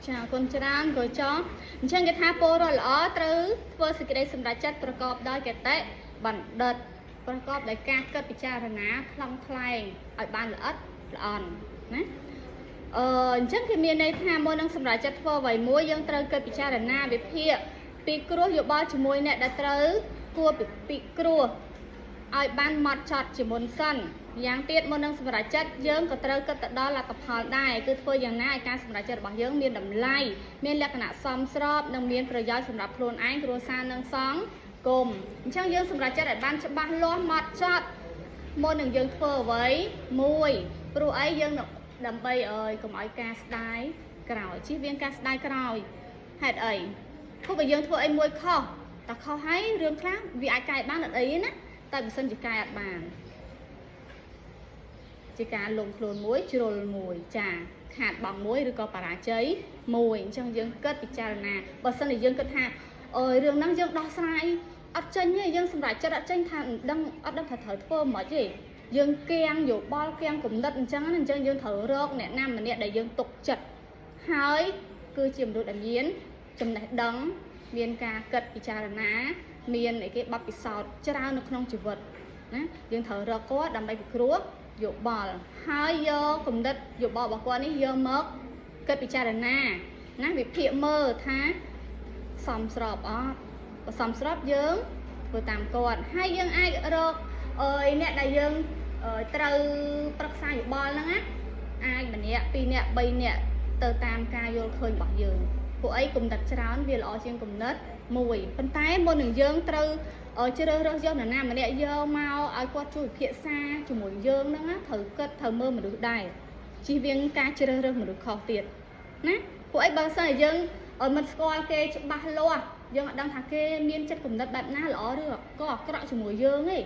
chào con trán rồi cho chân cái tha po rồi lỡ từ vừa sự cái sầm chấtประกอบ ដោយ cái tệ bản đợt ประกอบ ដោយ ការ គិត ពិចារណា ខ្លងខ្លែង ឲ្យ បាន ល្អិត ល្អន់ ណា អញ្ចឹង គឺ មាន ន័យ ថា មុន នឹង សម្រាប់ ចិត្ត ធ្វើ អ្វី មួយ យើង ត្រូវ គិត ពិចារណា វិភាគ ពី គ្រោះ យោបល់ ជាមួយ អ្នក ដែល ត្រូវ គួរ ពី គ្រោះ ឲ្យ បាន ម៉ត់ ចត់ ជា មុន សិន យ៉ាងទៀត មុន នឹង សម្រាប់ ចិត្ត យើង ក៏ ត្រូវ គិត ទៅ ដល់ លទ្ធផល ដែរ គឺ ធ្វើ យ៉ាង ណា ឲ្យ ការ សម្រាប់ ចិត្ត របស់ យើង មាន តម្លៃ មាន លក្ខណៈ សម ស្រប និង មាន ប្រយោជន៍ សម្រាប់ ខ្លួន ឯង គ្រួសារ និង សង្គម អញ្ចឹង យើង សម្រាប់ ចិត្ត ឲ្យ បាន ច្បាស់ លាស់ ម៉ត់ ចត់ មុន នឹង យើង ធ្វើ អ្វី មួយ ព្រោះ អី យើង ដើម្បី កុំ ឲ្យ ការ ស្ដាយ ក្រោយ ជៀសវាង ការ ស្ដាយ ក្រោយ ហេតុ អី ព្រោះ បើ យើង ធ្វើ អី មួយ ខុស តែ ខុស ហើយ រឿង ខ្លះ វា អាច កែ បាន អត់ អី ណា តែ បើ សិន ជា កែ អត់ បាន ជា ការ លង ខ្លួន មួយ ជ្រុល មួយ ចា ខាត បង មួយ ឬ ក៏ បរាជ័យ មួយ អញ្ចឹង យើង គិត ពិចារណា បើ សិន ជា យើង គិត ថា រឿង ហ្នឹង យើង ដោះស្រាយ អត់ ចេញ ទេ យើង សម្រាប់ ចិត្ត អត់ ចេញ ថា អត់ ដឹង ថា ត្រូវ ធ្វើ មិន ទេ យើង គៀង យោបល់ គៀង គំនិត អញ្ចឹង ណា អញ្ចឹង យើង ត្រូវ រក អ្នក ណា ម្នាក់ ដែល យើង ទុក ចិត្ត ហើយ គឺជា មនុស្ស ដែល មាន ចំណេះ ដឹង មាន ការ គិត ពិចារណា មាន អី គេ បទពិសោធន៍ ច្រើន នៅ ក្នុង ជីវិត ណា យើង ត្រូវ រក គាត់ ដើម្បី ពិគ្រោះ យោបល់ ហើយ យក គំនិត យោបល់ របស់ គាត់ នេះ យក មក គិត ពិចារណា ណា វិភាគ មើល ថា សម ស្រប អត់ បើ សម ស្រប យើង ធ្វើ តាម គាត់ ហើយ យើង អាច រក អ្នក ដែល យើង ត្រូវ ប្រឹក្សា យោបល់ ហ្នឹង ណា អាច ម្នាក់ ពីរ នាក់ 3 នាក់ ទៅ តាម ការ យល់ឃើញ របស់ យើង ពួក អី គំនិត ច្រើន វា ល្អ ជាង គំនិត មួយ ប៉ុន្តែ មុន នឹង យើង ត្រូវ ជ្រើសរើស យក នរណា ម្នាក់ យក មក ឲ្យ គាត់ ជួយ ពិភាក្សា ជាមួយ យើង ហ្នឹង ណា ត្រូវ គិត ត្រូវ មើល មនុស្ស ដែរ ជៀសវាង ការ ជ្រើសរើស មនុស្ស ខុស ទៀត ណា ពួក អី បើ សិន ជា យើង មិន ស្គាល់ គេ ច្បាស់ លាស់ យើង អត់ ដឹង ថា គេ មាន ចិត្ត គំនិត បែប ណា ល្អ ឬ ក៏ អាក្រក់ ជាមួយ យើង ទេ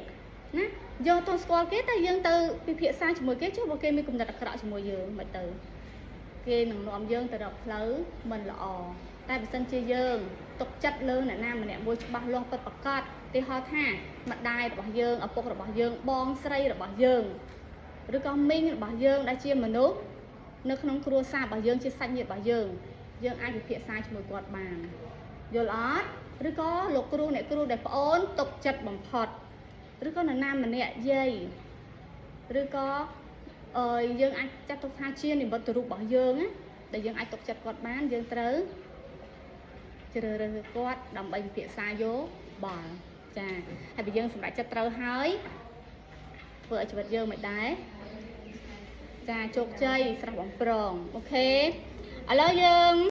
ណា យក ទៅ ស្គាល់ គេ តែ យើង ទៅ ពិភាក្សា ជាមួយ គេ ចុះ បើ គេ មាន គំនិត អាក្រក់ ជាមួយ យើង មិន ទៅ គេ នឹង នាំ យើង ទៅ រក ផ្លូវ មិន ល្អ តែ បើ សិន ជា យើង ទុក ចិត្ត លើ អ្នក ណា ម្នាក់ មួយ ច្បាស់ លាស់ ពិត ប្រាកដ ទី ហោះ ថា ម្ដាយ របស់ យើង ឪពុក របស់ យើង បង ស្រី របស់ យើង ឬ ក៏ មីង របស់ យើង ដែល ជា មនុស្ស នៅ ក្នុង គ្រួសារ របស់ យើង ជា សាច់ញាតិ របស់ យើង យើង អាច ពិភាក្សា ជាមួយ គាត់ បាន យល់ អត់ ឬ ក៏ លោក គ្រូ អ្នក គ្រូ ដែល ប្អូន ទុក ចិត្ត បំផុត ឬ ក៏ នរណា ម្នាក់ យាយ ឬ ក៏ យើង អាច ចាត់ ទុក ថា ជា និមិត្តរូប របស់ យើង ណា ដែល យើង អាច ទុក ចិត្ត គាត់ បាន យើង ត្រូវ ជ្រើសរើស គាត់ ដើម្បី ពិភាក្សា យោបល់ ចា ហើយ បើ យើង សម្រេច ចិត្ត ត្រូវ ហើយ ធ្វើ ឲ្យ ជីវិត យើង មិន ដែរ ចា ជោគជ័យ ស្រស់ បំព្រង អូខេ ឥឡូវ យើង